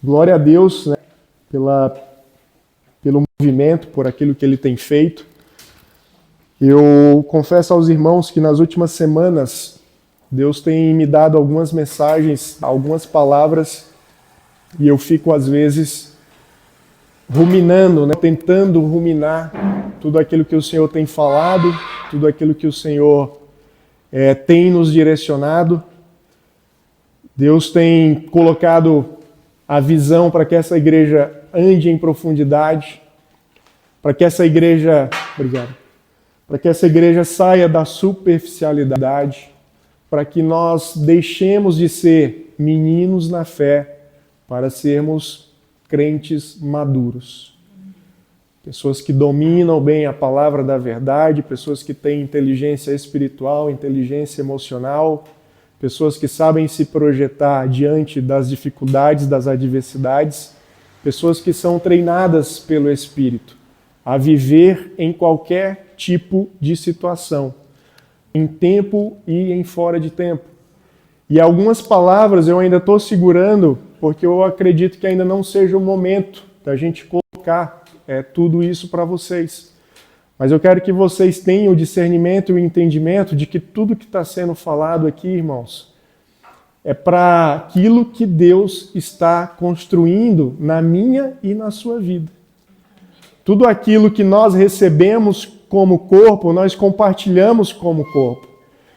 Glória a Deus, né, pelo movimento, por aquilo que Ele tem feito. Eu confesso aos irmãos que nas últimas semanas Deus tem me dado algumas mensagens, algumas palavras, e eu fico às vezes ruminando, né, tentando ruminar tudo aquilo que o Senhor tem falado, tudo aquilo que o Senhor tem nos direcionado. Deus tem colocado a visão para que essa igreja ande em profundidade, para que essa igreja, para que essa igreja saia da superficialidade, para que nós deixemos de ser meninos na fé para sermos crentes maduros. Pessoas que dominam bem a palavra da verdade, pessoas que têm inteligência espiritual, inteligência emocional, pessoas que sabem se projetar diante das dificuldades, das adversidades, pessoas que são treinadas pelo Espírito a viver em qualquer tipo de situação, em tempo e em fora de tempo. E algumas palavras eu ainda estou segurando, porque eu acredito que ainda não seja o momento da gente colocar tudo isso para vocês. Mas eu quero que vocês tenham o discernimento e o entendimento de que tudo que está sendo falado aqui, irmãos, é para aquilo que Deus está construindo na minha e na sua vida. Tudo aquilo que nós recebemos como corpo, nós compartilhamos como corpo.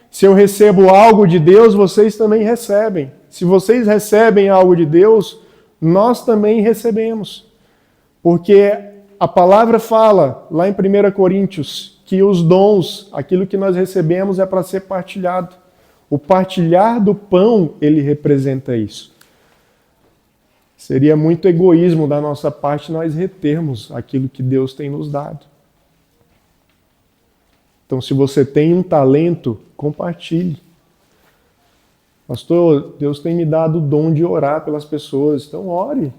Se eu recebo algo de Deus, vocês também recebem. Se vocês recebem algo de Deus, nós também recebemos. Porque a palavra fala, lá em 1 Coríntios, que os dons, aquilo que nós recebemos é para ser partilhado. O partilhar do pão, ele representa isso. Seria muito egoísmo da nossa parte nós retermos aquilo que Deus tem nos dado. Então, se você tem um talento, compartilhe. Pastor, Deus tem me dado o dom de orar pelas pessoas, então ore.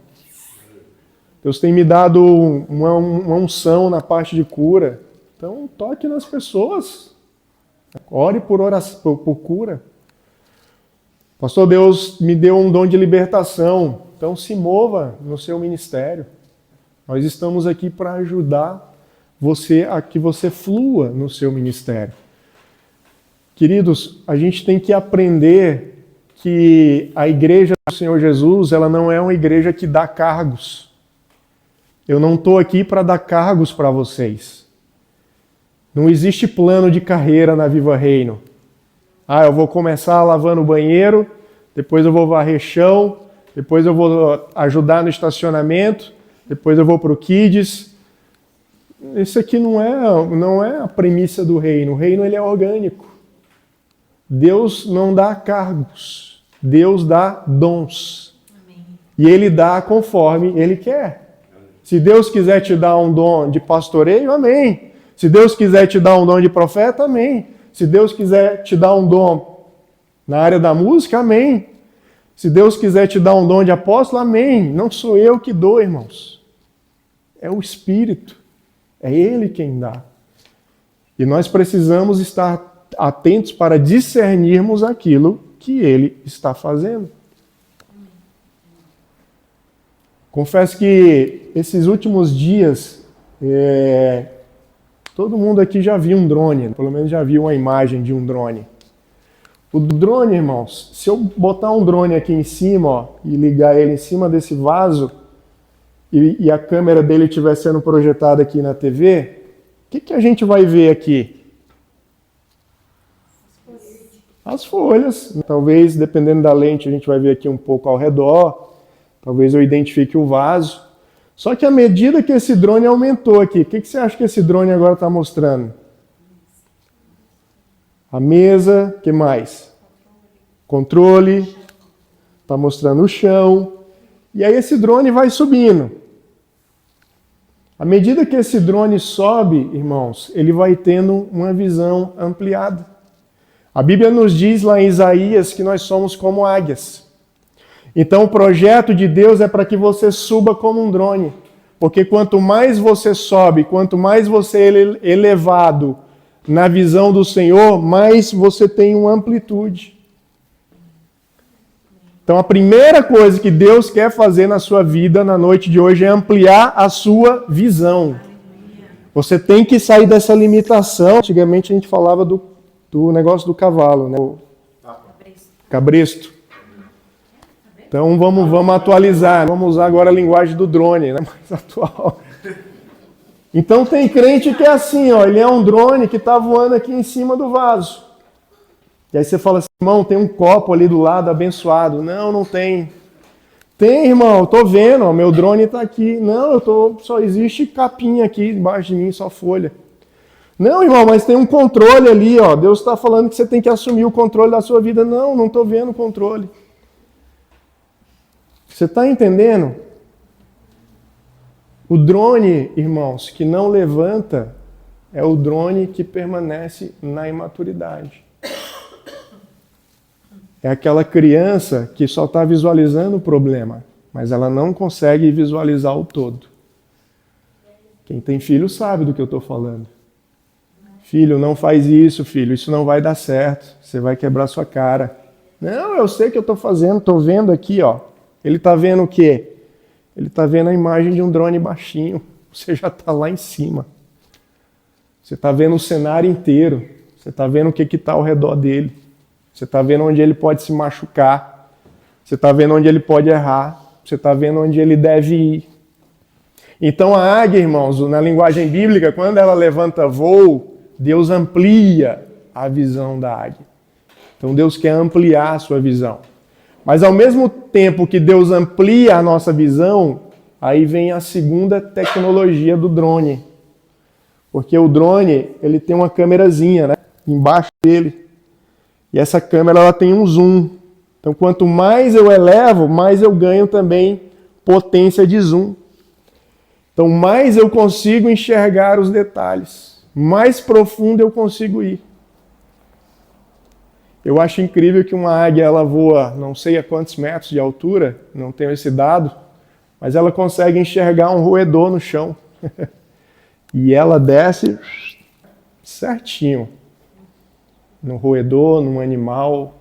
Deus tem me dado uma unção na parte de cura, então toque nas pessoas. Ore por oração, por cura. Pastor, Deus me deu um dom de libertação, então se mova no seu ministério. Nós estamos aqui para ajudar você a que você flua no seu ministério. Queridos, a gente tem que aprender que a igreja do Senhor Jesus, ela não é uma igreja que dá cargos. Eu não estou aqui para dar cargos para vocês. Não existe plano de carreira na Viva Reino. Eu vou começar lavando o banheiro, depois eu vou varrer chão, depois eu vou ajudar no estacionamento, depois eu vou para o Kids. Isso aqui não é a premissa do reino. O reino ele é orgânico. Deus não dá cargos. Deus dá dons. Amém. E Ele dá conforme Ele quer. Se Deus quiser te dar um dom de pastoreio, amém. Se Deus quiser te dar um dom de profeta, amém. Se Deus quiser te dar um dom na área da música, amém. Se Deus quiser te dar um dom de apóstolo, amém. Não sou eu que dou, irmãos. É o Espírito. É Ele quem dá. E nós precisamos estar atentos para discernirmos aquilo que Ele está fazendo. Confesso que esses últimos dias, todo mundo aqui já viu um drone, pelo menos já viu uma imagem de um drone. O drone, irmãos, se eu botar um drone aqui em cima e ligar ele em cima desse vaso, e a câmera dele estiver sendo projetada aqui na TV, o que a gente vai ver aqui? As folhas. Talvez, dependendo da lente, a gente vai ver aqui um pouco ao redor. Talvez eu identifique o vaso. Só que à medida que esse drone aumentou aqui, o que você acha que esse drone agora está mostrando? A mesa, o que mais? Controle. Está mostrando o chão. E aí esse drone vai subindo. À medida que esse drone sobe, irmãos, ele vai tendo uma visão ampliada. A Bíblia nos diz lá em Isaías que nós somos como águias. Então o projeto de Deus é para que você suba como um drone. Porque quanto mais você sobe, quanto mais você é elevado na visão do Senhor, mais você tem uma amplitude. Então a primeira coisa que Deus quer fazer na sua vida na noite de hoje é ampliar a sua visão. Você tem que sair dessa limitação. Antigamente a gente falava do negócio do cavalo, né? O cabresto. Então vamos atualizar. Vamos usar agora a linguagem do drone, né? Mais atual. Então tem crente que é assim, ó, ele é um drone que está voando aqui em cima do vaso. E aí você fala assim, irmão, tem um copo ali do lado abençoado. Não, não tem. Tem, irmão, eu tô vendo, ó, meu drone está aqui. Não, só existe capinha aqui embaixo de mim, só folha. Não, irmão, mas tem um controle ali, ó. Deus está falando que você tem que assumir o controle da sua vida. Não, não estou vendo o controle. Você está entendendo? O drone, irmãos, que não levanta é o drone que permanece na imaturidade. É aquela criança que só está visualizando o problema, mas ela não consegue visualizar o todo. Quem tem filho sabe do que eu estou falando. Filho, não faz isso, filho, isso não vai dar certo, você vai quebrar sua cara. Não, eu sei o que eu estou fazendo, estou vendo aqui, ó. Ele está vendo o quê? Ele está vendo a imagem de um drone baixinho. Você já está lá em cima. Você está vendo o cenário inteiro. Você está vendo o que está ao redor dele. Você está vendo onde ele pode se machucar. Você está vendo onde ele pode errar. Você está vendo onde ele deve ir. Então a águia, irmãos, na linguagem bíblica, quando ela levanta voo, Deus amplia a visão da águia. Então Deus quer ampliar a sua visão. Mas ao mesmo tempo que Deus amplia a nossa visão, aí vem a segunda tecnologia do drone. Porque o drone, ele tem uma câmerazinha, né, embaixo dele. E essa câmera, ela tem um zoom. Então quanto mais eu elevo, mais eu ganho também potência de zoom. Então mais eu consigo enxergar os detalhes. Mais profundo eu consigo ir. Eu acho incrível que uma águia, ela voa não sei a quantos metros de altura, não tenho esse dado, mas ela consegue enxergar um roedor no chão. E ela desce certinho no roedor, num animal.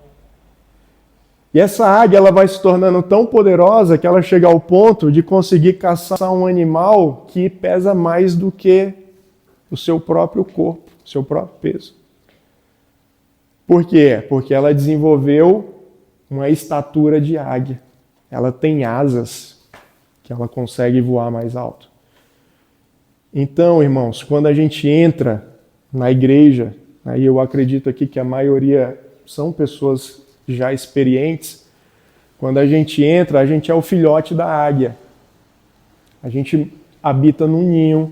E essa águia, ela vai se tornando tão poderosa que ela chega ao ponto de conseguir caçar um animal que pesa mais do que o seu próprio corpo, o seu próprio peso. Por quê? Porque ela desenvolveu uma estatura de águia. Ela tem asas que ela consegue voar mais alto. Então, irmãos, quando a gente entra na igreja, aí eu acredito aqui que a maioria são pessoas já experientes, quando a gente entra, a gente é o filhote da águia. A gente habita num ninho,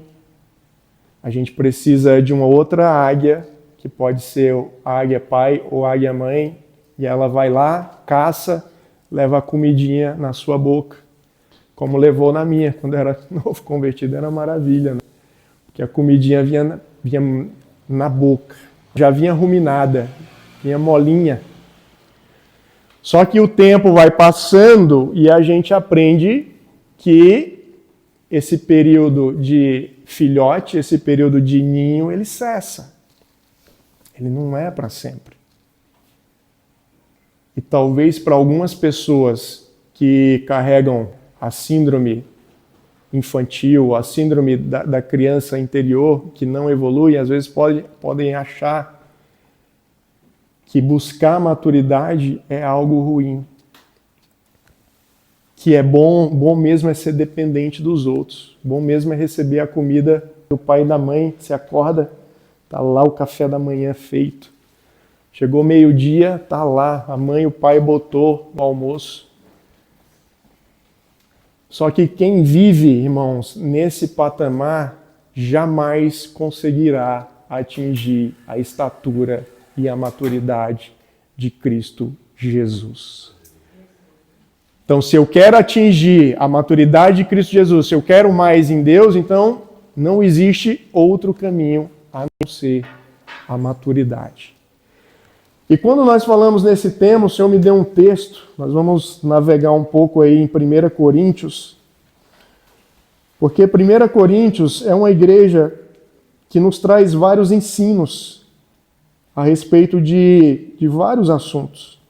a gente precisa de uma outra águia, que pode ser a águia pai ou a águia mãe, e ela vai lá, caça, leva a comidinha na sua boca, como levou na minha, quando eu era novo convertido, era maravilha, né? Porque a comidinha vinha na boca, já vinha ruminada, vinha molinha. Só que o tempo vai passando e a gente aprende que esse período de filhote, esse período de ninho, ele cessa. Ele não é para sempre. E talvez para algumas pessoas que carregam a síndrome infantil, a síndrome da criança interior, que não evolui, às vezes podem achar que buscar maturidade é algo ruim. Que é bom mesmo é ser dependente dos outros. Bom mesmo é receber a comida do pai e da mãe. Você acorda, tá lá o café da manhã feito. Chegou meio-dia, tá lá, a mãe e o pai botou o almoço. Só que quem vive, irmãos, nesse patamar, jamais conseguirá atingir a estatura e a maturidade de Cristo Jesus. Então, se eu quero atingir a maturidade de Cristo Jesus, se eu quero mais em Deus, então não existe outro caminho a não ser a maturidade. E quando nós falamos nesse tema, o Senhor me deu um texto, nós vamos navegar um pouco aí em 1 Coríntios, porque 1 Coríntios é uma igreja que nos traz vários ensinos a respeito de vários assuntos.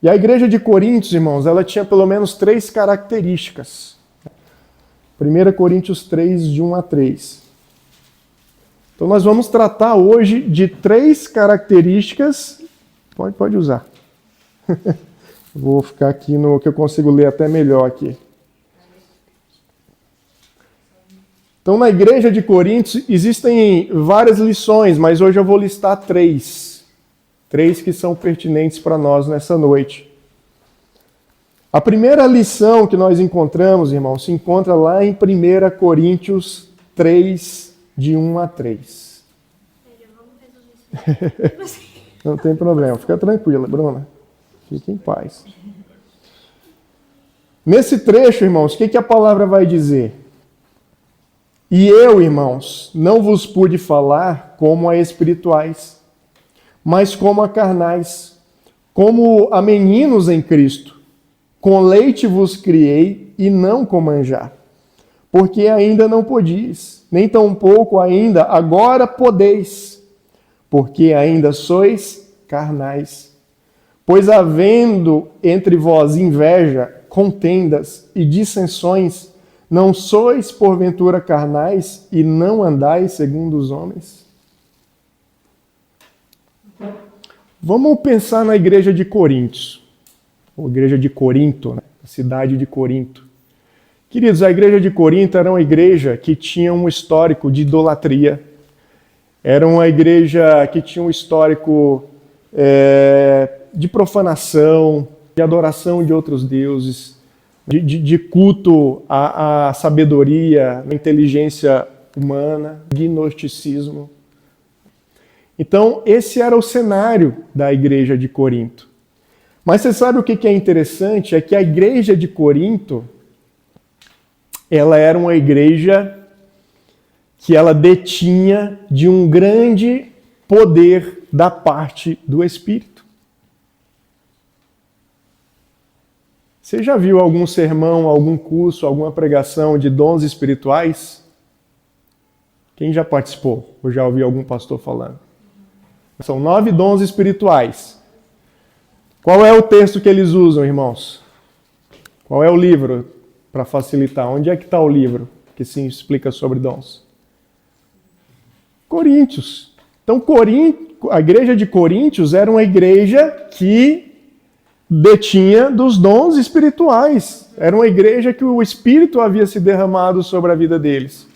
E a igreja de Coríntios, irmãos, ela tinha pelo menos 3 características. 1 Coríntios 3, de 1 a 3. Então nós vamos tratar hoje de 3 características. Pode usar. Vou ficar aqui no que eu consigo ler até melhor aqui. Então, na igreja de Coríntios existem várias lições, mas hoje eu vou listar 3. 3 que são pertinentes para nós nessa noite. A primeira lição que nós encontramos, irmãos, se encontra lá em 1 Coríntios 3, de 1 a 3. Não tem problema, fica tranquila, Bruna. Fique em paz. Nesse trecho, irmãos, o que a palavra vai dizer? E eu, irmãos, não vos pude falar como a espirituais, mas como a carnais, como a meninos em Cristo. Com leite vos criei e não com manjar, porque ainda não podis, nem tampouco ainda agora podeis, porque ainda sois carnais. Pois havendo entre vós inveja, contendas e dissensões, não sois porventura carnais e não andais segundo os homens? Vamos pensar na igreja de Coríntios, ou igreja de Corinto, né? A cidade de Corinto. Queridos, a igreja de Corinto era uma igreja que tinha um histórico de idolatria. Era uma igreja que tinha um histórico de profanação, de adoração de outros deuses, de culto à sabedoria, à inteligência humana, gnosticismo. Então, esse era o cenário da igreja de Corinto. Mas você sabe o que é interessante? É que a igreja de Corinto, ela era uma igreja que ela detinha de um grande poder da parte do Espírito. Você já viu algum sermão, algum curso, alguma pregação de dons espirituais? Quem já participou? Ou já ouviu algum pastor falando? São 9 dons espirituais. Qual é o texto que eles usam, irmãos? Qual é o livro, para facilitar? Onde é que está o livro que se explica sobre dons? Coríntios. Então, a igreja de Coríntios era uma igreja que detinha dos dons espirituais. Era uma igreja que o Espírito havia se derramado sobre a vida deles.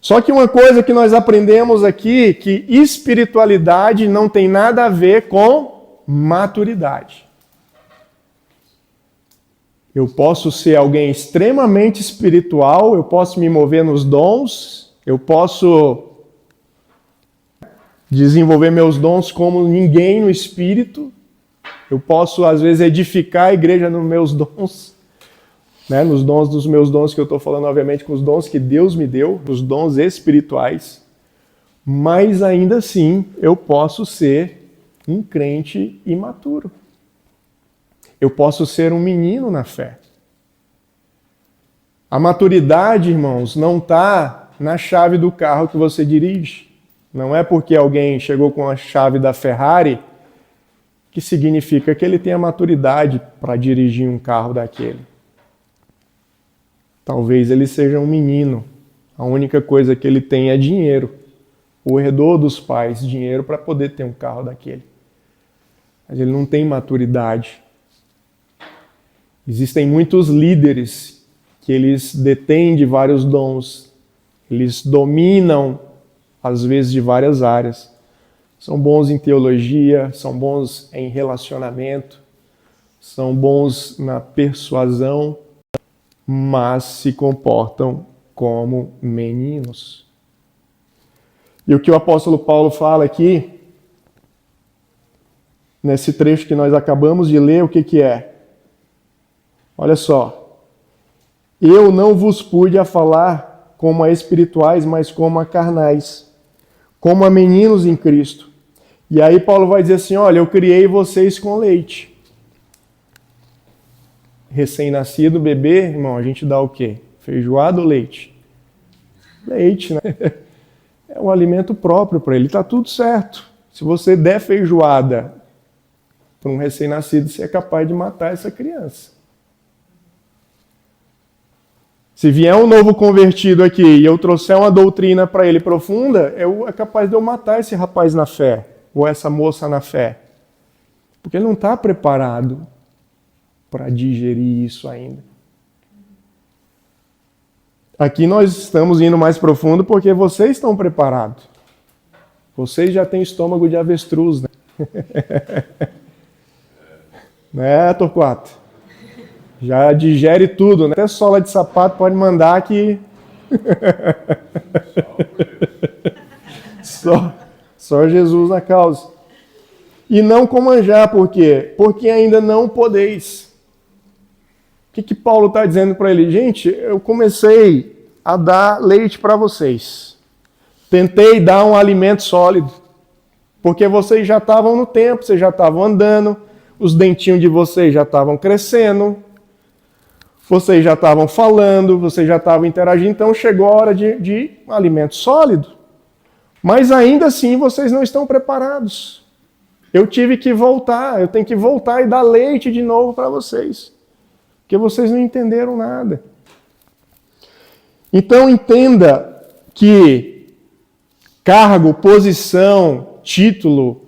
Só que uma coisa que nós aprendemos aqui, que espiritualidade não tem nada a ver com maturidade. Eu posso ser alguém extremamente espiritual, eu posso me mover nos dons, eu posso desenvolver meus dons como ninguém no espírito, eu posso, às vezes, edificar a igreja nos meus dons, né? Nos dons dos meus dons, que eu estou falando, obviamente, com os dons que Deus me deu, os dons espirituais, mas ainda assim eu posso ser um crente imaturo. Eu posso ser um menino na fé. A maturidade, irmãos, não está na chave do carro que você dirige. Não é porque alguém chegou com a chave da Ferrari que significa que ele tem a maturidade para dirigir um carro daquele. Talvez ele seja um menino. A única coisa que ele tem é dinheiro. O herdou dos pais dinheiro para poder ter um carro daquele. Mas ele não tem maturidade. Existem muitos líderes que eles detêm de vários dons. Eles dominam, às vezes, de várias áreas. São bons em teologia, são bons em relacionamento, são bons na persuasão, mas se comportam como meninos. E o que o apóstolo Paulo fala aqui, nesse trecho que nós acabamos de ler, o que é? Olha só. Eu não vos pude a falar como a espirituais, mas como a carnais, como a meninos em Cristo. E aí Paulo vai dizer assim, olha, eu criei vocês com leite. Recém-nascido, bebê, irmão, a gente dá o quê? Feijoada ou leite? Leite, né? É um alimento próprio para ele, está tudo certo. Se você der feijoada para um recém-nascido, você é capaz de matar essa criança. Se vier um novo convertido aqui e eu trouxer uma doutrina para ele profunda, é capaz de eu matar esse rapaz na fé, ou essa moça na fé. Porque ele não está preparado para digerir isso ainda. Aqui nós estamos indo mais profundo porque vocês estão preparados. Vocês já têm estômago de avestruz, né? Né, Torquato? Já digere tudo, né? Até sola de sapato pode mandar que... só Jesus na causa. E não com manjar, por quê? Porque ainda não podeis. O que Paulo está dizendo para ele? Gente, eu comecei a dar leite para vocês. Tentei dar um alimento sólido. Porque vocês já estavam no tempo, vocês já estavam andando, os dentinhos de vocês já estavam crescendo, vocês já estavam falando, vocês já estavam interagindo, então chegou a hora de um alimento sólido. Mas ainda assim vocês não estão preparados. Eu tive que voltar, eu tenho que voltar e dar leite de novo para vocês. Porque vocês não entenderam nada. Então entenda que cargo, posição, título,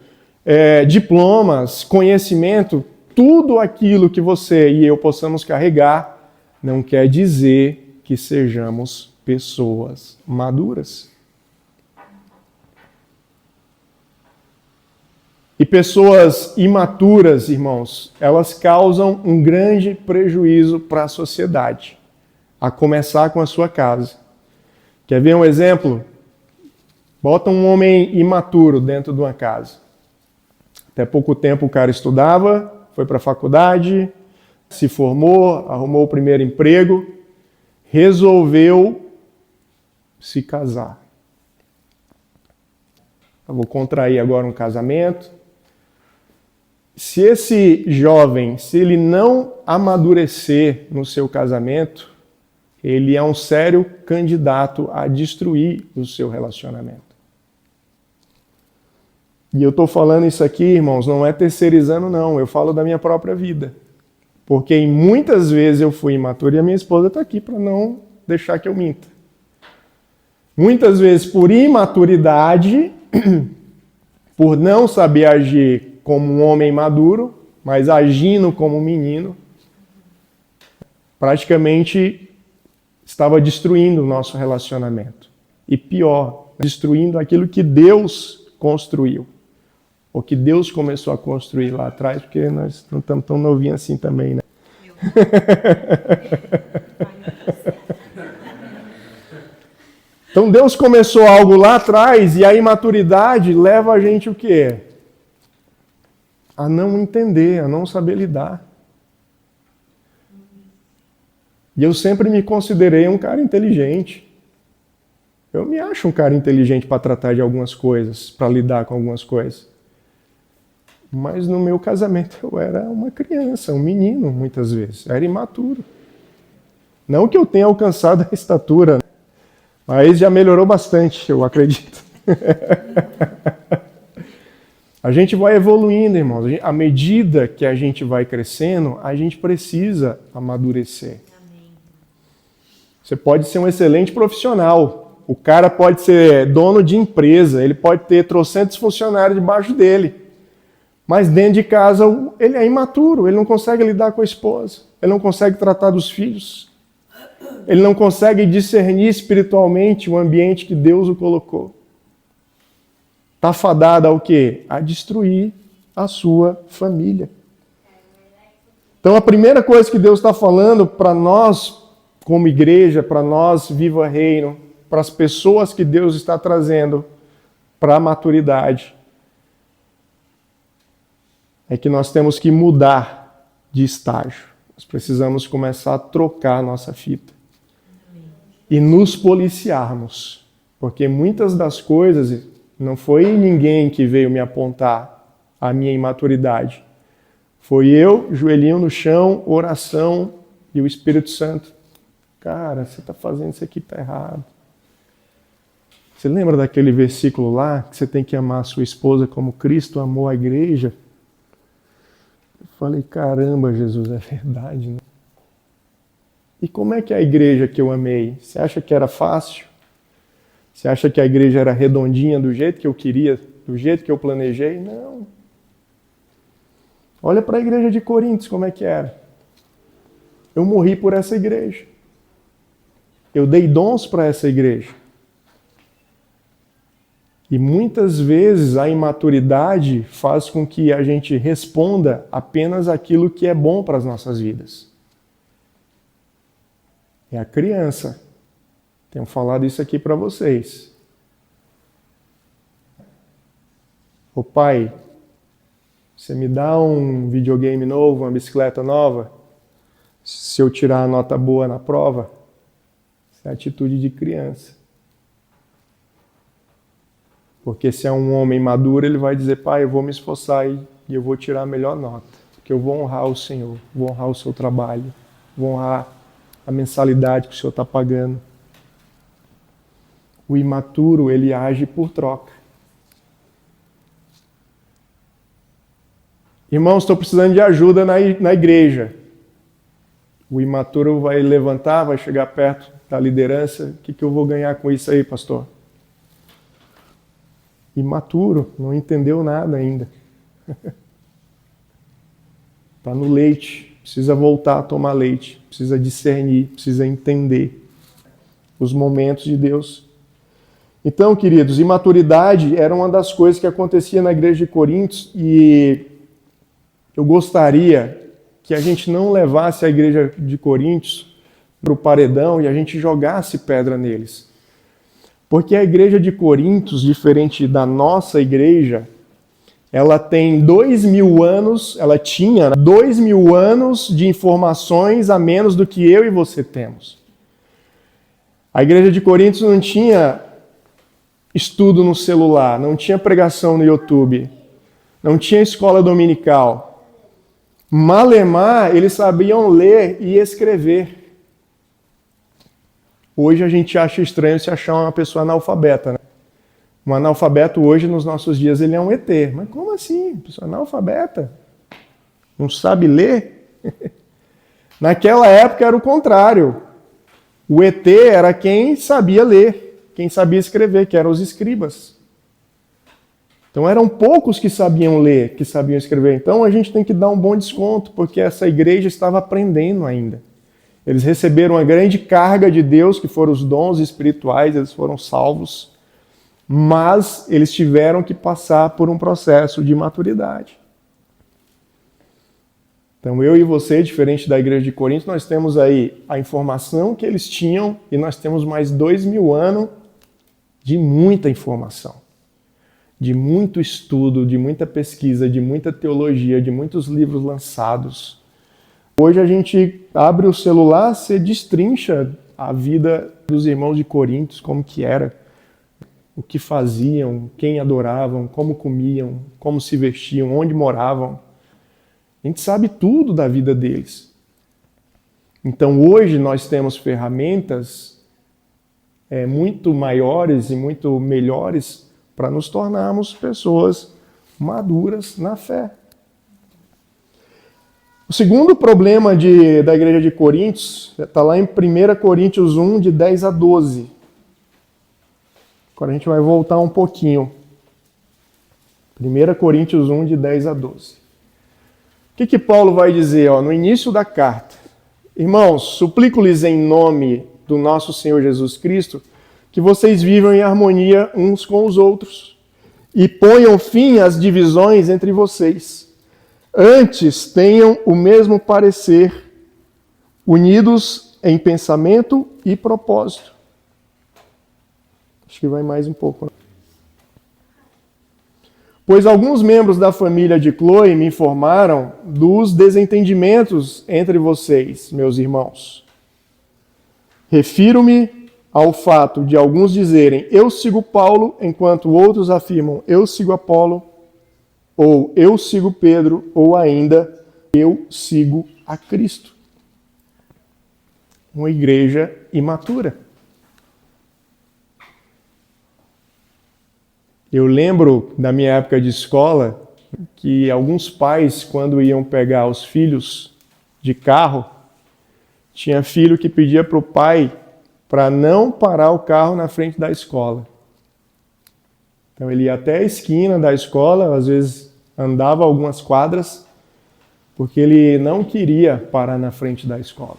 diplomas, conhecimento, tudo aquilo que você e eu possamos carregar, não quer dizer que sejamos pessoas maduras. E pessoas imaturas, irmãos, elas causam um grande prejuízo para a sociedade, a começar com a sua casa. Quer ver um exemplo? Bota um homem imaturo dentro de uma casa. Até pouco tempo o cara estudava, foi para a faculdade, se formou, arrumou o primeiro emprego, resolveu se casar. Eu vou contrair agora um casamento. Se esse jovem, se ele não amadurecer no seu casamento, ele é um sério candidato a destruir o seu relacionamento. E eu estou falando isso aqui, irmãos, não é terceirizando, não. Eu falo da minha própria vida. Porque muitas vezes eu fui imaturo e a minha esposa está aqui para não deixar que eu minta. Muitas vezes por imaturidade, por não saber agir como um homem maduro, mas agindo como um menino, praticamente estava destruindo o nosso relacionamento. E pior, destruindo aquilo que Deus construiu. Ou que Deus começou a construir lá atrás, porque nós não estamos tão novinhos assim também, né? Então Deus começou algo lá atrás e a imaturidade leva a gente o quê? A não entender, a não saber lidar. E eu sempre me considerei um cara inteligente. Eu me acho um cara inteligente para tratar de algumas coisas, para lidar com algumas coisas. Mas no meu casamento eu era uma criança, um menino, muitas vezes. Era imaturo. Não que eu tenha alcançado a estatura, mas já melhorou bastante, eu acredito. A gente vai evoluindo, irmãos. À medida que a gente vai crescendo, a gente precisa amadurecer. Amém. Você pode ser um excelente profissional. O cara pode ser dono de empresa, ele pode ter trocentos funcionários debaixo dele. Mas dentro de casa ele é imaturo, ele não consegue lidar com a esposa, ele não consegue tratar dos filhos, ele não consegue discernir espiritualmente o ambiente que Deus o colocou. Está fadado ao quê? A destruir a sua família. Então a primeira coisa que Deus está falando para nós, como igreja, para nós, Viva Reino, para as pessoas que Deus está trazendo para a maturidade, é que nós temos que mudar de estágio. Nós precisamos começar a trocar a nossa fita. E nos policiarmos. Porque muitas das coisas, não foi ninguém que veio me apontar a minha imaturidade. Foi eu, joelhinho no chão, oração e o Espírito Santo. Cara, você está fazendo isso aqui, está errado. Você lembra daquele versículo lá, que você tem que amar a sua esposa como Cristo amou a igreja? Eu falei, caramba, Jesus, é verdade, né? E como é que é a igreja que eu amei? Você acha que era fácil? Você acha que a igreja era redondinha do jeito que eu queria, do jeito que eu planejei? Não. Olha para a igreja de Coríntios como é que era. Eu morri por essa igreja. Eu dei dons para essa igreja. E muitas vezes a imaturidade faz com que a gente responda apenas aquilo que é bom para as nossas vidas. É a criança. Tenho falado isso aqui para vocês. Ô pai, você me dá um videogame novo, uma bicicleta nova? Se eu tirar a nota boa na prova? Isso é atitude de criança. Porque se é um homem maduro, ele vai dizer, pai, eu vou me esforçar e eu vou tirar a melhor nota. Porque eu vou honrar o Senhor, vou honrar o seu trabalho, vou honrar a mensalidade que o Senhor está pagando. O imaturo, ele age por troca. Irmãos, estou precisando de ajuda na igreja. O imaturo vai levantar, vai chegar perto da liderança. O que eu vou ganhar com isso aí, pastor? Imaturo, não entendeu nada ainda. Está no leite, precisa voltar a tomar leite, precisa discernir, precisa entender os momentos de Deus. Então, queridos, imaturidade era uma das coisas que acontecia na igreja de Coríntios e eu gostaria que a gente não levasse a igreja de Coríntios para o paredão e a gente jogasse pedra neles. Porque a igreja de Coríntios, diferente da nossa igreja, ela tem 2000 anos, ela tinha 2000 anos de informações a menos do que eu e você temos. A igreja de Coríntios não tinha estudo no celular, não tinha pregação no YouTube, não tinha escola dominical. Malemar, eles sabiam ler e escrever. Hoje a gente acha estranho se achar uma pessoa analfabeta, né? Um analfabeto hoje, nos nossos dias, ele é um ET. Mas como assim? Pessoa analfabeta? Não sabe ler? Naquela época era o contrário. O ET era quem sabia ler, quem sabia escrever, que eram os escribas. Então eram poucos que sabiam ler, que sabiam escrever. Então a gente tem que dar um bom desconto, porque essa igreja estava aprendendo ainda. Eles receberam uma grande carga de Deus, que foram os dons espirituais, eles foram salvos, mas eles tiveram que passar por um processo de maturidade. Então eu e você, diferente da igreja de Corinto, nós temos aí a informação que eles tinham e nós temos mais 2000 anos de muita informação, de muito estudo, de muita pesquisa, de muita teologia, de muitos livros lançados. Hoje a gente abre o celular, você destrincha a vida dos irmãos de Coríntios, como que era, o que faziam, quem adoravam, como comiam, como se vestiam, onde moravam. A gente sabe tudo da vida deles. Então hoje nós temos ferramentas muito maiores e muito melhores para nos tornarmos pessoas maduras na fé. O segundo problema da igreja de Coríntios está lá em 1 Coríntios 1, de 10 a 12. Agora a gente vai voltar um pouquinho. 1 Coríntios 1, de 10 a 12. O que Paulo vai dizer no início da carta? Irmãos, suplico-lhes em nome do nosso Senhor Jesus Cristo que vocês vivam em harmonia uns com os outros e ponham fim às divisões entre vocês. Antes tenham o mesmo parecer, unidos em pensamento e propósito. Acho que vai mais um pouco. Pois alguns membros da família de Cloe me informaram dos desentendimentos entre vocês, meus irmãos. Refiro-me ao fato de alguns dizerem, eu sigo Paulo, enquanto outros afirmam, eu sigo Apolo, ou eu sigo Pedro, ou ainda, eu sigo a Cristo. Uma igreja imatura. Eu lembro da minha época de escola que alguns pais, quando iam pegar os filhos de carro, tinha filho que pedia para o pai para não parar o carro na frente da escola. Então ele ia até a esquina da escola, às vezes andava algumas quadras, porque ele não queria parar na frente da escola.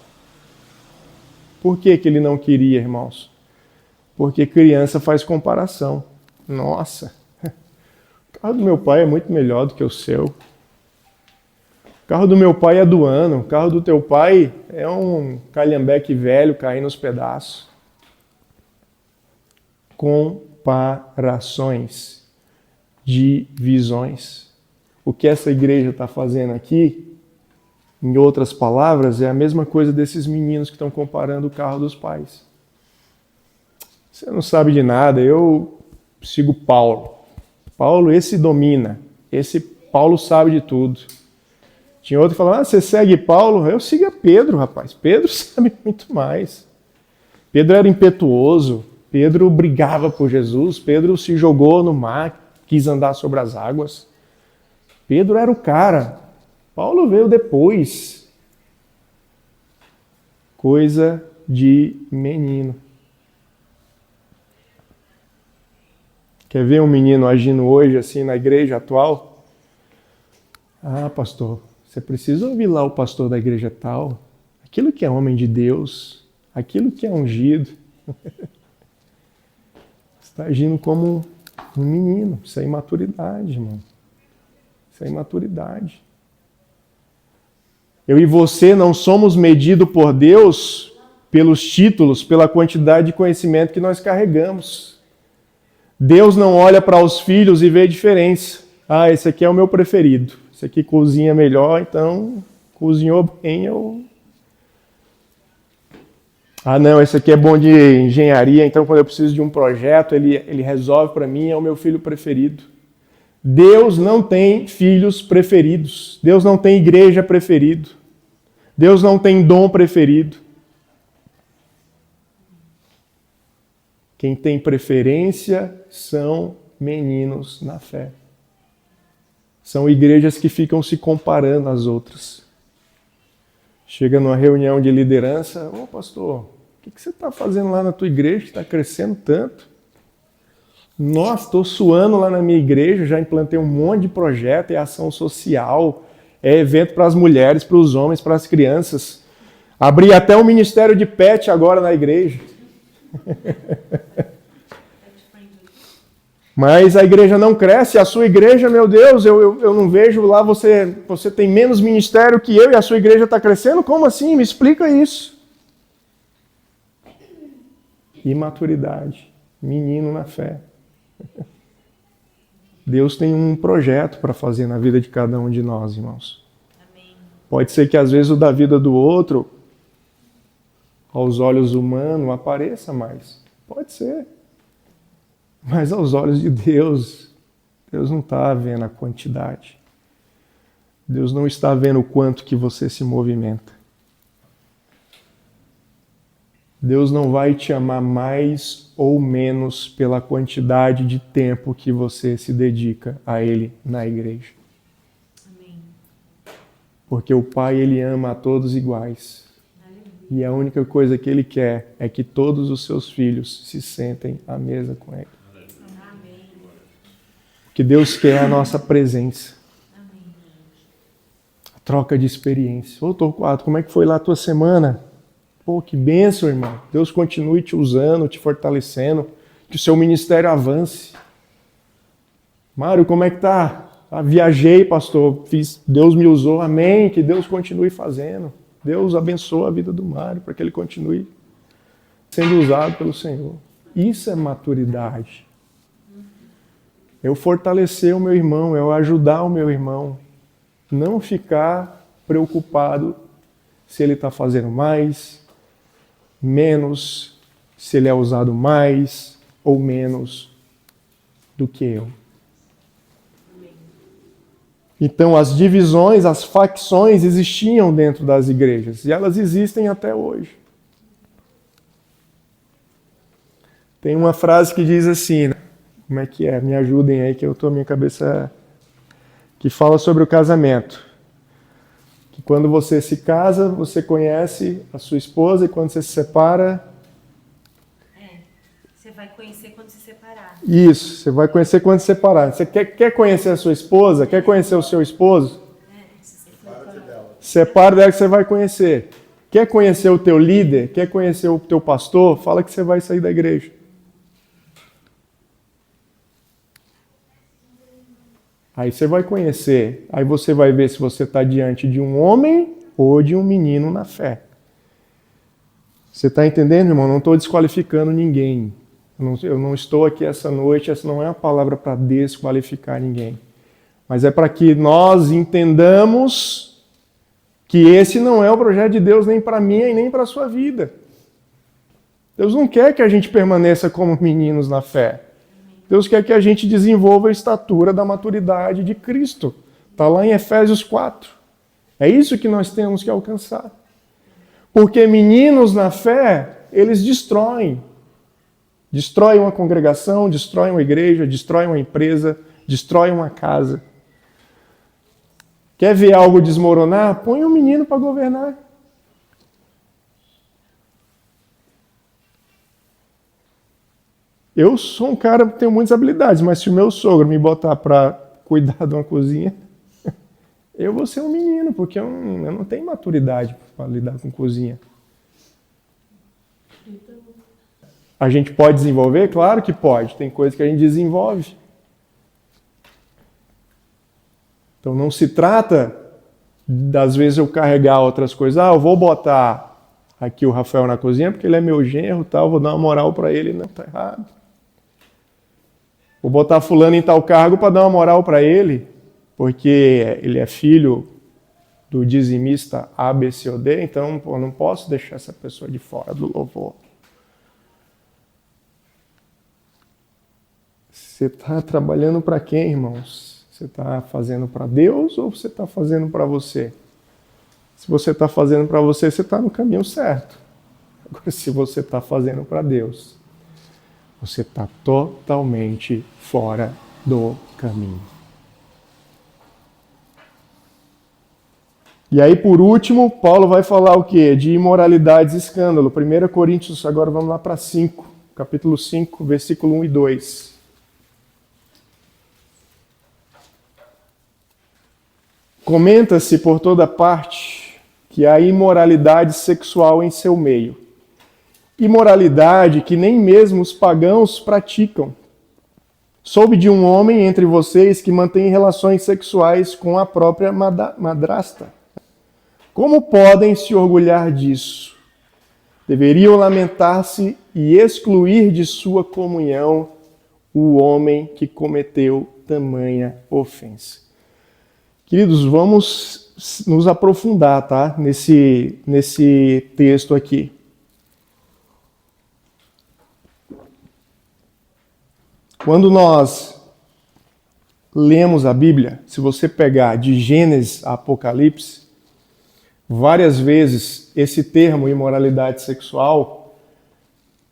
Por que que ele não queria, irmãos? Porque criança faz comparação. Nossa, o carro do meu pai é muito melhor do que o seu. O carro do meu pai é do ano, o carro do teu pai é um calhambeque velho caindo aos pedaços. Comparações, divisões. O que essa igreja está fazendo aqui, em outras palavras, é a mesma coisa desses meninos que estão comparando o carro dos pais. Você não sabe de nada, eu sigo Paulo. Paulo, esse domina, esse Paulo sabe de tudo. Tinha outro que falava, você segue Paulo? Eu sigo a Pedro, rapaz. Pedro sabe muito mais. Pedro era impetuoso, Pedro brigava por Jesus, Pedro se jogou no mar, quis andar sobre as águas. Pedro era o cara. Paulo veio depois. Coisa de menino. Quer ver um menino agindo hoje assim na igreja atual? Ah, pastor, você precisa ouvir lá o pastor da igreja tal. Aquilo que é homem de Deus, aquilo que é ungido. Está agindo como um menino. Isso é imaturidade, irmão. Isso é imaturidade. Eu e você não somos medidos por Deus pelos títulos, pela quantidade de conhecimento que nós carregamos. Deus não olha para os filhos e vê diferença. Ah, esse aqui é o meu preferido. Esse aqui cozinha melhor, então cozinhou bem. Ah, não, esse aqui é bom de engenharia, então quando eu preciso de um projeto, ele resolve para mim, é o meu filho preferido. Deus não tem filhos preferidos. Deus não tem igreja preferido. Deus não tem dom preferido. Quem tem preferência são meninos na fé. São igrejas que ficam se comparando às outras. Chega numa reunião de liderança, ô pastor, o que você está fazendo lá na tua igreja que está crescendo tanto? Nossa, estou suando lá na minha igreja, já implantei um monte de projeto, é ação social, é evento para as mulheres, para os homens, para as crianças. Abri até um ministério de pet agora na igreja. Mas a igreja não cresce, a sua igreja, meu Deus, eu não vejo lá, você tem menos ministério que eu e a sua igreja está crescendo? Como assim? Me explica isso. Imaturidade, menino na fé. Deus tem um projeto para fazer na vida de cada um de nós, irmãos. Amém. Pode ser que às vezes o da vida do outro, aos olhos humanos, apareça mais. Pode ser. Mas aos olhos de Deus, Deus não está vendo a quantidade. Deus não está vendo o quanto que você se movimenta. Deus não vai te amar mais ou menos pela quantidade de tempo que você se dedica a Ele na igreja. Amém. Porque o Pai, Ele ama a todos iguais. E a única coisa que Ele quer é que todos os seus filhos se sentem à mesa com Ele. Que Deus quer a nossa presença. A troca de experiência. Ô Torquato, como é que foi lá a tua semana? Pô, que bênção, irmão. Deus continue te usando, te fortalecendo, que o seu ministério avance. Mário, como é que tá? Viajei, pastor, Deus me usou, amém, que Deus continue fazendo. Deus abençoa a vida do Mário para que ele continue sendo usado pelo Senhor. Isso é maturidade. Eu fortalecer o meu irmão, eu ajudar o meu irmão. Não ficar preocupado se ele está fazendo mais, menos, se ele é usado mais ou menos do que eu. Então, as divisões, as facções existiam dentro das igrejas e elas existem até hoje. Tem uma frase que diz assim, né? Como é que é? Me ajudem aí que minha cabeça que fala sobre o casamento. Que quando você se casa, você conhece a sua esposa e quando você se separa... Você vai conhecer quando se separar. Isso, você vai conhecer quando se separar. Você quer conhecer a sua esposa? Quer conhecer o seu esposo? Separa dela que você vai conhecer. Quer conhecer o teu líder? Quer conhecer o teu pastor? Fala que você vai sair da igreja. Aí você vai conhecer. Aí você vai ver se você está diante de um homem ou de um menino na fé. Você está entendendo, irmão? Não estou desqualificando ninguém. Eu não estou aqui essa noite, essa não é uma palavra para desqualificar ninguém. Mas é para que nós entendamos que esse não é o projeto de Deus nem para mim e nem para a sua vida. Deus não quer que a gente permaneça como meninos na fé. Deus quer que a gente desenvolva a estatura da maturidade de Cristo. Está lá em Efésios 4. É isso que nós temos que alcançar. Porque meninos na fé, eles destroem. Destrói uma congregação, destrói uma igreja, destrói uma empresa, destrói uma casa. Quer ver algo desmoronar? Põe um menino para governar. Eu sou um cara que tem muitas habilidades, mas se o meu sogro me botar para cuidar de uma cozinha, eu vou ser um menino, porque eu não tenho maturidade para lidar com cozinha. A gente pode desenvolver? Claro que pode. Tem coisa que a gente desenvolve. Então não se trata, das vezes, eu carregar outras coisas. Eu vou botar aqui o Rafael na cozinha porque ele é meu genro, tal, vou dar uma moral para ele. Não, tá errado. Vou botar fulano em tal cargo para dar uma moral para ele, porque ele é filho do dizimista A, B, C ou D, então eu não posso deixar essa pessoa de fora do louvor. Você está trabalhando para quem, irmãos? Você está fazendo para Deus ou você está fazendo para você? Se você está fazendo para você, você está no caminho certo. Agora, se você está fazendo para Deus, você está totalmente fora do caminho. E aí, por último, Paulo vai falar o quê? De imoralidades e escândalo. 1 Coríntios, agora vamos lá para 5, capítulo 5, versículo 1 e 2. Comenta-se por toda parte que há imoralidade sexual em seu meio. Imoralidade que nem mesmo os pagãos praticam. Soube de um homem entre vocês que mantém relações sexuais com a própria madrasta. Como podem se orgulhar disso? Deveriam lamentar-se e excluir de sua comunhão o homem que cometeu tamanha ofensa. Queridos, vamos nos aprofundar, tá? Nesse texto aqui. Quando nós lemos a Bíblia, se você pegar de Gênesis a Apocalipse, várias vezes esse termo imoralidade sexual,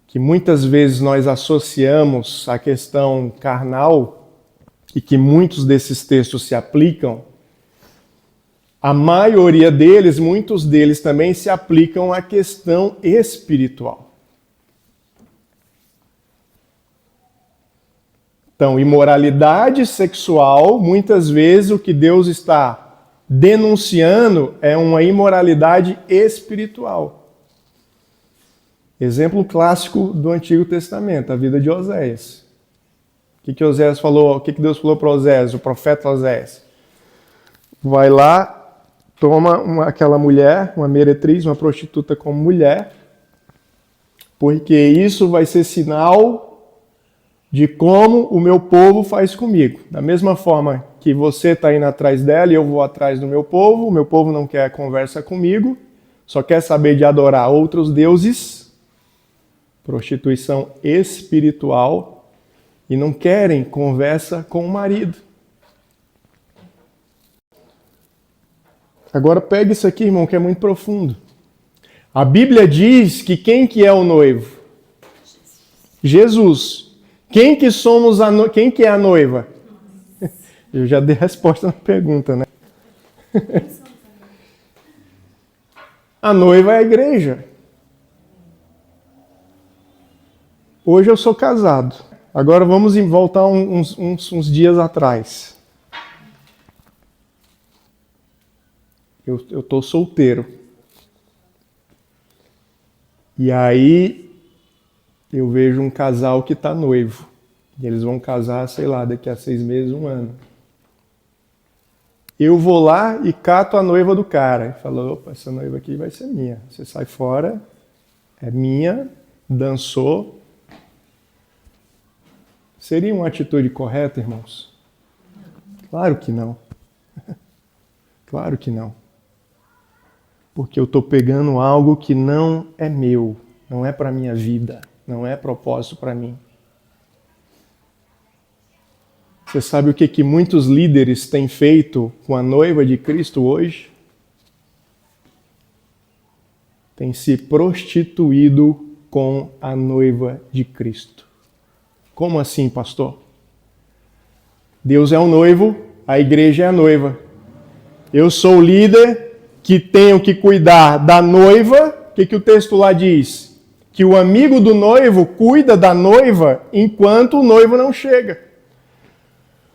que muitas vezes nós associamos à questão carnal, e que muitos desses textos se aplicam, a maioria deles, muitos deles também se aplicam à questão espiritual. Então, imoralidade sexual, muitas vezes o que Deus está denunciando é uma imoralidade espiritual. Exemplo clássico do Antigo Testamento, a vida de Oséias. O que Oséias falou? O que Deus falou para Oséias, o profeta Oséias? Vai lá, toma aquela mulher, uma meretriz, uma prostituta como mulher, porque isso vai ser sinal de como o meu povo faz comigo. Da mesma forma que você está indo atrás dela e eu vou atrás do meu povo, o meu povo não quer conversa comigo, só quer saber de adorar outros deuses, prostituição espiritual, e não querem conversa com o marido. Agora pega isso aqui, irmão, que é muito profundo. A Bíblia diz que quem que é o noivo? Jesus. Quem que somos quem que é a noiva? Eu já dei resposta na pergunta, né? A noiva é a igreja. Hoje eu sou casado. Agora vamos voltar uns dias atrás. Eu estou solteiro. E aí eu vejo um casal que está noivo. E eles vão casar, sei lá, daqui a 6 meses, 1 ano. Eu vou lá e cato a noiva do cara. E falo, opa, essa noiva aqui vai ser minha. Você sai fora, é minha, dançou. Seria uma atitude correta, irmãos? Claro que não. Claro que não. Porque eu estou pegando algo que não é meu, não é para a minha vida, não é propósito para mim. Você sabe o que muitos líderes têm feito com a noiva de Cristo hoje? Tem se prostituído com a noiva de Cristo. Como assim, pastor? Deus é o noivo, a igreja é a noiva. Eu sou o líder que tenho que cuidar da noiva. O que o texto lá diz? Que o amigo do noivo cuida da noiva enquanto o noivo não chega.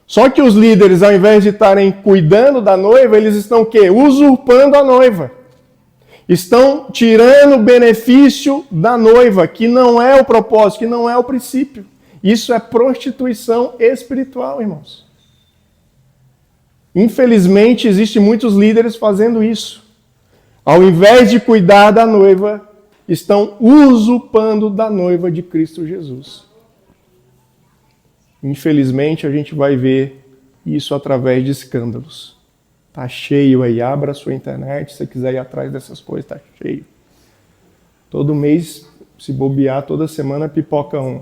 Só que os líderes, ao invés de estarem cuidando da noiva, eles estão o quê? Usurpando a noiva. Estão tirando o benefício da noiva, que não é o propósito, que não é o princípio. Isso é prostituição espiritual, irmãos. Infelizmente, existem muitos líderes fazendo isso. Ao invés de cuidar da noiva, estão usurpando da noiva de Cristo Jesus. Infelizmente, a gente vai ver isso através de escândalos. Tá cheio aí, abra a sua internet, se você quiser ir atrás dessas coisas, tá cheio. Todo mês, se bobear, toda semana pipoca um.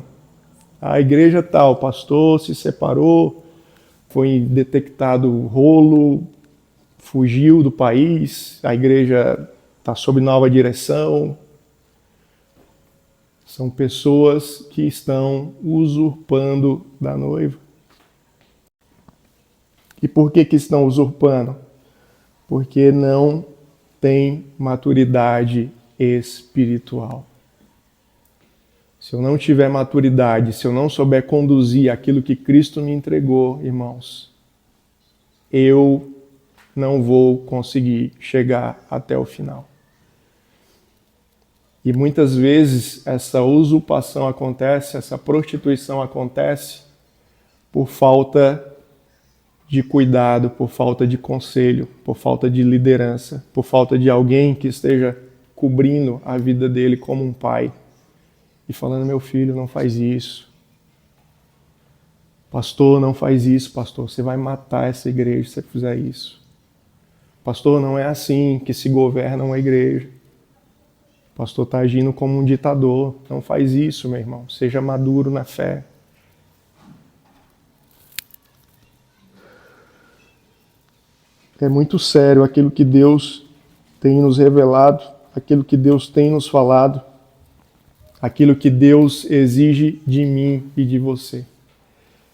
A igreja tal, o pastor se separou, foi detectado rolo, fugiu do país, a igreja está sob nova direção. São pessoas que estão usurpando da noiva. E por que estão usurpando? Porque não tem maturidade espiritual. Se eu não tiver maturidade, se eu não souber conduzir aquilo que Cristo me entregou, irmãos, eu não vou conseguir chegar até o final. E muitas vezes essa usurpação acontece, essa prostituição acontece por falta de cuidado, por falta de conselho, por falta de liderança, por falta de alguém que esteja cobrindo a vida dele como um pai e falando, meu filho, não faz isso. Pastor, não faz isso, pastor, você vai matar essa igreja se você fizer isso. Pastor, não é assim que se governa uma igreja. O pastor está agindo como um ditador. Não faz isso, meu irmão. Seja maduro na fé. É muito sério aquilo que Deus tem nos revelado, aquilo que Deus tem nos falado, aquilo que Deus exige de mim e de você.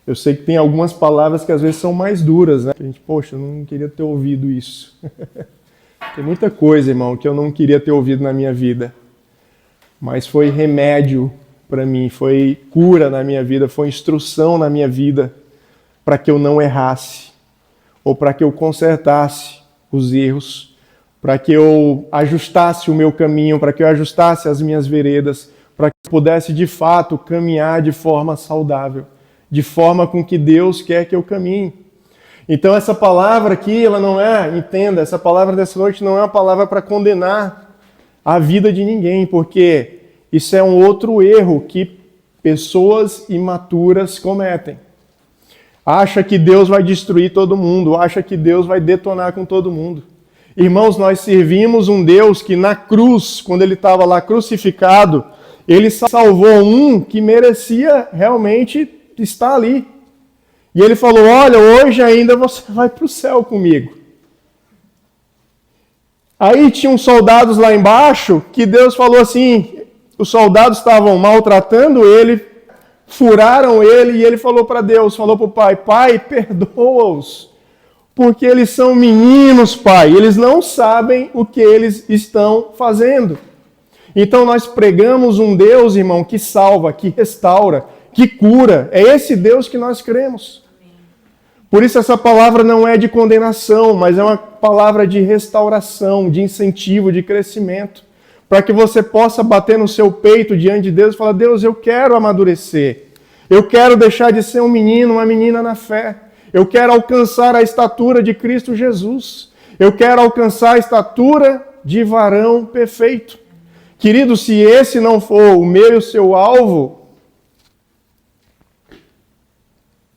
Eu sei que tem algumas palavras que às vezes são mais duras, né? A gente, poxa, eu não queria ter ouvido isso. Tem muita coisa, irmão, que eu não queria ter ouvido na minha vida. Mas foi remédio para mim, foi cura na minha vida, foi instrução na minha vida para que eu não errasse, ou para que eu consertasse os erros, para que eu ajustasse o meu caminho, para que eu ajustasse as minhas veredas, para que eu pudesse de fato caminhar de forma saudável, de forma com que Deus quer que eu caminhe. Então essa palavra aqui, ela não é, entenda, essa palavra dessa noite não é uma palavra para condenar a vida de ninguém, porque isso é um outro erro que pessoas imaturas cometem. Acha que Deus vai destruir todo mundo, acha que Deus vai detonar com todo mundo. Irmãos, nós servimos um Deus que na cruz, quando ele estava lá crucificado, ele salvou um que merecia realmente estar ali. E ele falou, olha, hoje ainda você vai para o céu comigo. Aí tinham soldados lá embaixo que Deus falou assim, os soldados estavam maltratando ele, furaram ele e ele falou para Deus, falou para o pai, pai, perdoa-os, porque eles são meninos, pai, eles não sabem o que eles estão fazendo. Então nós pregamos um Deus, irmão, que salva, que restaura, que cura. É esse Deus que nós cremos. Por isso essa palavra não é de condenação, mas é uma palavra de restauração, de incentivo, de crescimento. Para que você possa bater no seu peito diante de Deus e falar, Deus, eu quero amadurecer. Eu quero deixar de ser um menino, uma menina na fé. Eu quero alcançar a estatura de Cristo Jesus. Eu quero alcançar a estatura de varão perfeito. Querido, se esse não for o meu e o seu alvo,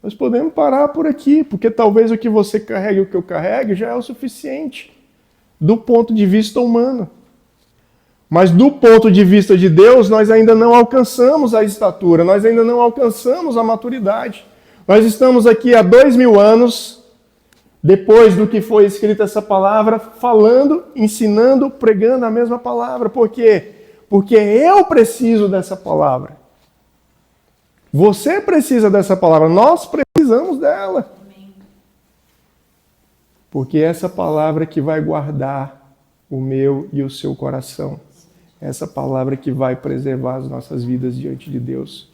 nós podemos parar por aqui, porque talvez o que você carregue e o que eu carregue já é o suficiente, do ponto de vista humano. Mas do ponto de vista de Deus, nós ainda não alcançamos a estatura, nós ainda não alcançamos a maturidade. Nós estamos aqui há 2000 anos, depois do que foi escrita essa palavra, falando, ensinando, pregando a mesma palavra. Por quê? Porque eu preciso dessa palavra. Você precisa dessa palavra, nós precisamos dela. Porque é essa palavra que vai guardar o meu e o seu coração. Essa palavra que vai preservar as nossas vidas diante de Deus.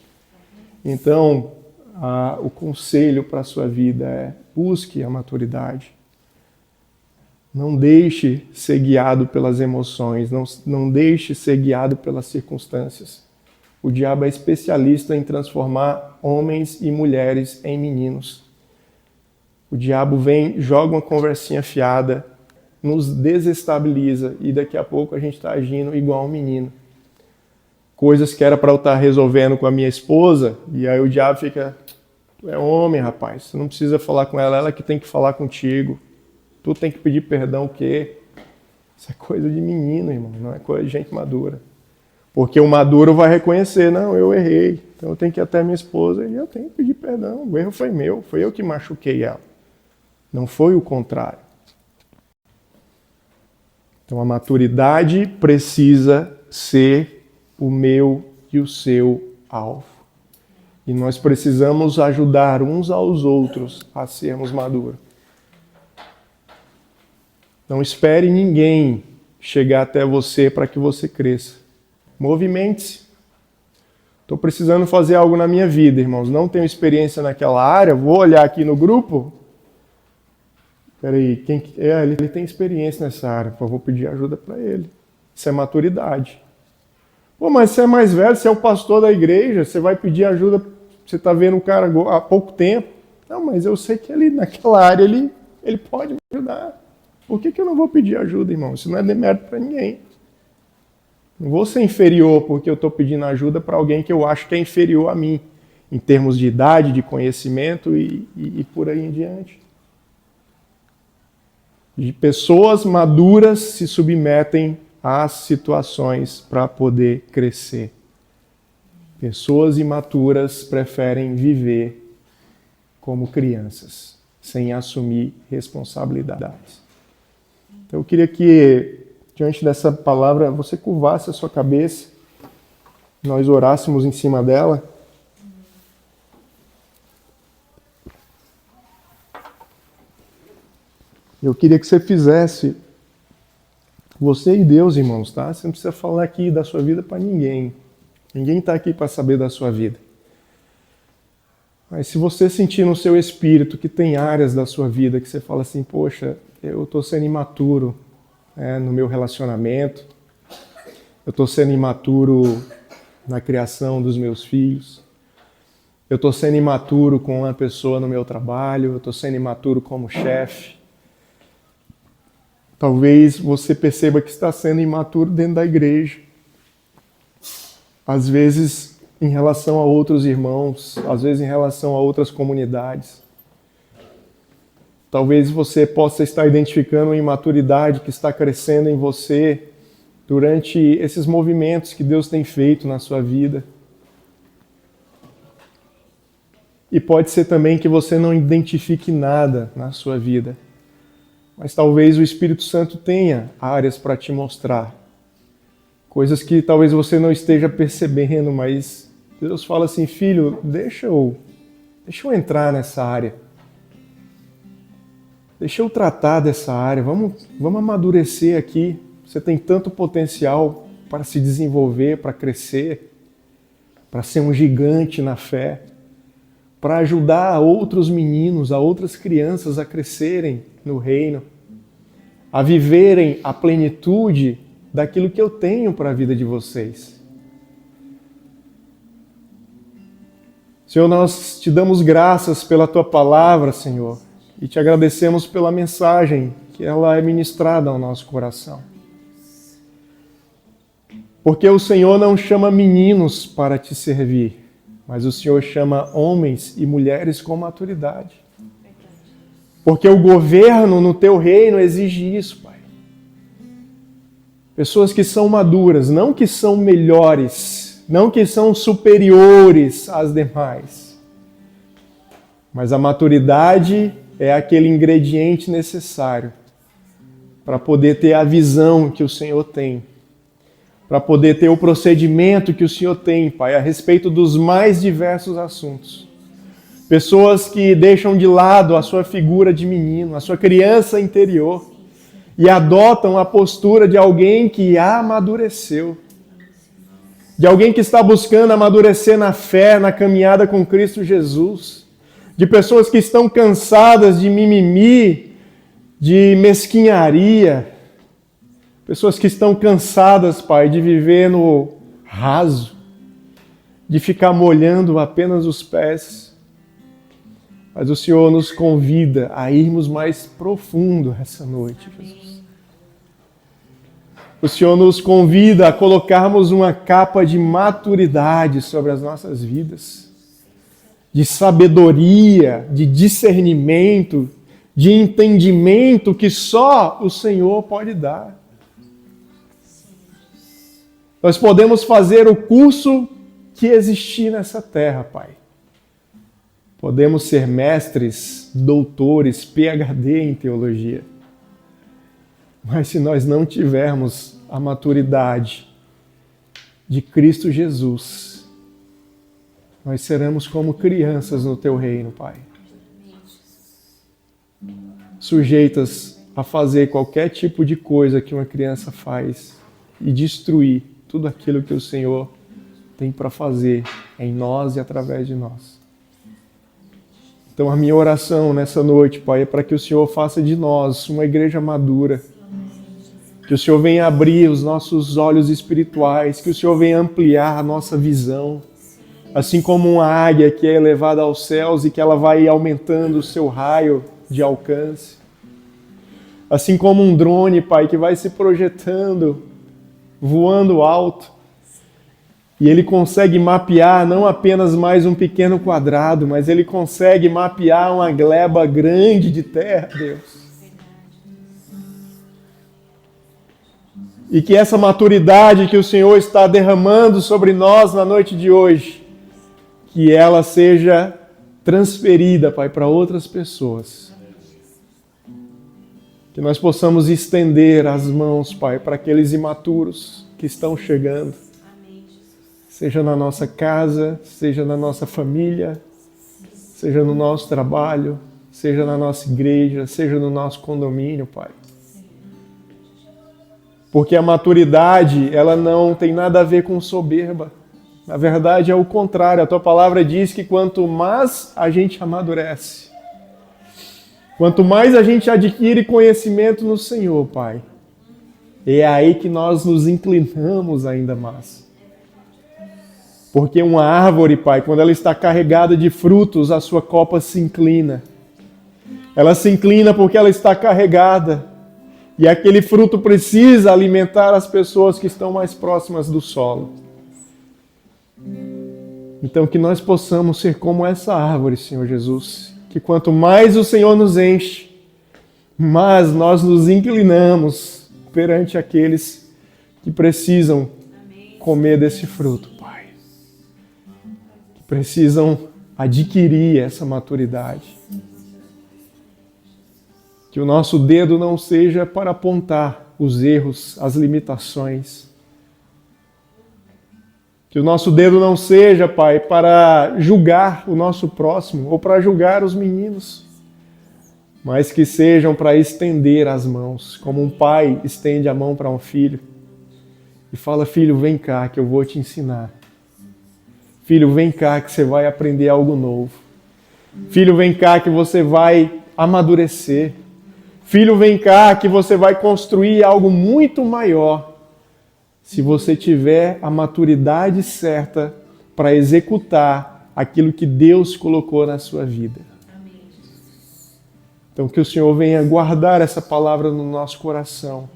Então, o conselho para a sua vida é: busque a maturidade. Não deixe ser guiado pelas emoções, não deixe ser guiado pelas circunstâncias. O diabo é especialista em transformar homens e mulheres em meninos. O diabo vem, joga uma conversinha fiada, nos desestabiliza e daqui a pouco a gente está agindo igual um menino. Coisas que era para eu estar resolvendo com a minha esposa, e aí o diabo fica: tu é homem, rapaz, você não precisa falar com ela, ela que tem que falar contigo. Tu tem que pedir perdão o quê? Isso é coisa de menino, irmão, não é coisa de gente madura. Porque o maduro vai reconhecer, não, eu errei, então eu tenho que ir até minha esposa e eu tenho que pedir perdão, o erro foi meu, foi eu que machuquei ela. Não foi o contrário. Então a maturidade precisa ser o meu e o seu alvo. E nós precisamos ajudar uns aos outros a sermos maduros. Não espere ninguém chegar até você para que você cresça. Movimente-se. Estou precisando fazer algo na minha vida, irmãos. Não tenho experiência naquela área. Vou olhar aqui no grupo. Peraí, ele tem experiência nessa área. Pô, vou pedir ajuda para ele. Isso é maturidade. Pô, mas você é mais velho, você é o pastor da igreja, você vai pedir ajuda, você está vendo um cara há pouco tempo. Não, mas eu sei que ele, naquela área, ele pode me ajudar. Por que eu não vou pedir ajuda, irmão? Isso não é demérito para ninguém. Não vou ser inferior porque eu estou pedindo ajuda para alguém que eu acho que é inferior a mim, em termos de idade, de conhecimento e por aí em diante. De pessoas maduras se submetem às situações para poder crescer. Pessoas imaturas preferem viver como crianças, sem assumir responsabilidades. Então eu queria que, diante dessa palavra, você curvasse a sua cabeça, nós orássemos em cima dela. Eu queria que você fizesse, você e Deus, irmãos, tá? Você não precisa falar aqui da sua vida para ninguém. Ninguém está aqui para saber da sua vida. Mas se você sentir no seu espírito que tem áreas da sua vida que você fala assim, poxa, eu estou sendo imaturo no meu relacionamento, eu estou sendo imaturo na criação dos meus filhos, eu estou sendo imaturo com uma pessoa no meu trabalho, eu estou sendo imaturo como chefe. Talvez você perceba que está sendo imaturo dentro da igreja. Às vezes em relação a outros irmãos, às vezes em relação a outras comunidades. Talvez você possa estar identificando uma imaturidade que está crescendo em você durante esses movimentos que Deus tem feito na sua vida. E pode ser também que você não identifique nada na sua vida. Mas talvez o Espírito Santo tenha áreas para te mostrar. Coisas que talvez você não esteja percebendo, mas Deus fala assim, filho, deixa eu entrar nessa área. Deixa eu tratar dessa área, vamos amadurecer aqui. Você tem tanto potencial para se desenvolver, para crescer, para ser um gigante na fé, para ajudar outros meninos, a outras crianças a crescerem no reino, a viverem a plenitude daquilo que eu tenho para a vida de vocês. Senhor, nós te damos graças pela tua palavra, Senhor, e te agradecemos pela mensagem que ela é ministrada ao nosso coração. Porque o Senhor não chama meninos para te servir, mas o Senhor chama homens e mulheres com maturidade. Porque o governo no teu reino exige isso, Pai. Pessoas que são maduras, não que são melhores, não que são superiores às demais. Mas a maturidade é aquele ingrediente necessário para poder ter a visão que o Senhor tem, para poder ter o procedimento que o Senhor tem, Pai, a respeito dos mais diversos assuntos. Pessoas que deixam de lado a sua figura de menino, a sua criança interior, e adotam a postura de alguém que amadureceu, de alguém que está buscando amadurecer na fé, na caminhada com Cristo Jesus, de pessoas que estão cansadas de mimimi, de mesquinharia, pessoas que estão cansadas, Pai, de viver no raso, de ficar molhando apenas os pés. Mas o Senhor nos convida a irmos mais profundo essa noite, Jesus. O Senhor nos convida a colocarmos uma capa de maturidade sobre as nossas vidas, de sabedoria, de discernimento, de entendimento que só o Senhor pode dar. Nós podemos fazer o curso que existir nessa terra, Pai. Podemos ser mestres, doutores, PhD em teologia. Mas se nós não tivermos a maturidade de Cristo Jesus, nós seremos como crianças no teu reino, Pai. Sujeitas a fazer qualquer tipo de coisa que uma criança faz e destruir tudo aquilo que o Senhor tem para fazer em nós e através de nós. Então a minha oração nessa noite, Pai, é para que o Senhor faça de nós uma igreja madura, que o Senhor venha abrir os nossos olhos espirituais, que o Senhor venha ampliar a nossa visão, assim como uma águia que é elevada aos céus e que ela vai aumentando o seu raio de alcance, assim como um drone, Pai, que vai se projetando, voando alto, e ele consegue mapear não apenas mais um pequeno quadrado, mas ele consegue mapear uma gleba grande de terra, Deus. E que essa maturidade que o Senhor está derramando sobre nós na noite de hoje, que ela seja transferida, Pai, para outras pessoas. Que nós possamos estender as mãos, Pai, para aqueles imaturos que estão chegando. Seja na nossa casa, seja na nossa família, seja no nosso trabalho, seja na nossa igreja, seja no nosso condomínio, Pai. Porque a maturidade, ela não tem nada a ver com soberba. Na verdade, é o contrário. A tua palavra diz que quanto mais a gente amadurece, quanto mais a gente adquire conhecimento no Senhor, Pai, é aí que nós nos inclinamos ainda mais. Porque uma árvore, Pai, quando ela está carregada de frutos, a sua copa se inclina. Ela se inclina porque ela está carregada. E aquele fruto precisa alimentar as pessoas que estão mais próximas do solo. Então que nós possamos ser como essa árvore, Senhor Jesus. Que quanto mais o Senhor nos enche, mais nós nos inclinamos perante aqueles que precisam comer desse fruto, Pai. Que precisam adquirir essa maturidade. Que o nosso dedo não seja para apontar os erros, as limitações. Que o nosso dedo não seja, Pai, para julgar o nosso próximo ou para julgar os meninos, mas que sejam para estender as mãos, como um pai estende a mão para um filho e fala: filho, vem cá que eu vou te ensinar. Filho, vem cá que você vai aprender algo novo. Filho, vem cá que você vai amadurecer. Filho, vem cá que você vai construir algo muito maior se você tiver a maturidade certa para executar aquilo que Deus colocou na sua vida. Então que o Senhor venha guardar essa palavra no nosso coração.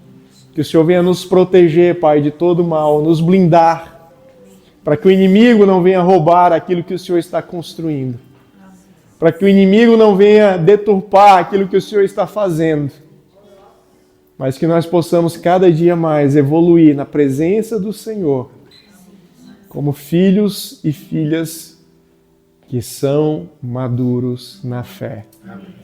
Que o Senhor venha nos proteger, Pai, de todo mal, nos blindar, para que o inimigo não venha roubar aquilo que o Senhor está construindo. Para que o inimigo não venha deturpar aquilo que o Senhor está fazendo. Mas que nós possamos cada dia mais evoluir na presença do Senhor, como filhos e filhas que são maduros na fé. Amém.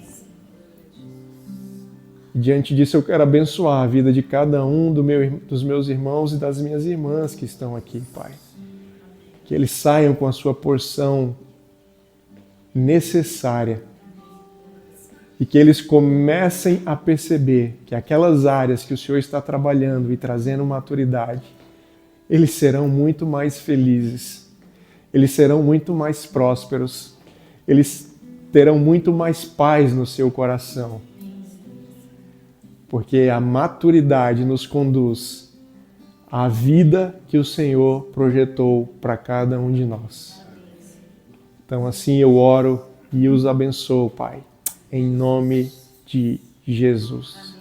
Diante disso, eu quero abençoar a vida de cada um dos meus irmãos e das minhas irmãs que estão aqui, Pai. Que eles saiam com a sua porção necessária e que eles comecem a perceber que aquelas áreas que o Senhor está trabalhando e trazendo maturidade, eles serão muito mais felizes, eles serão muito mais prósperos, eles terão muito mais paz no seu coração. Porque a maturidade nos conduz à vida que o Senhor projetou para cada um de nós. Então assim eu oro e os abençoo, Pai, em nome de Jesus.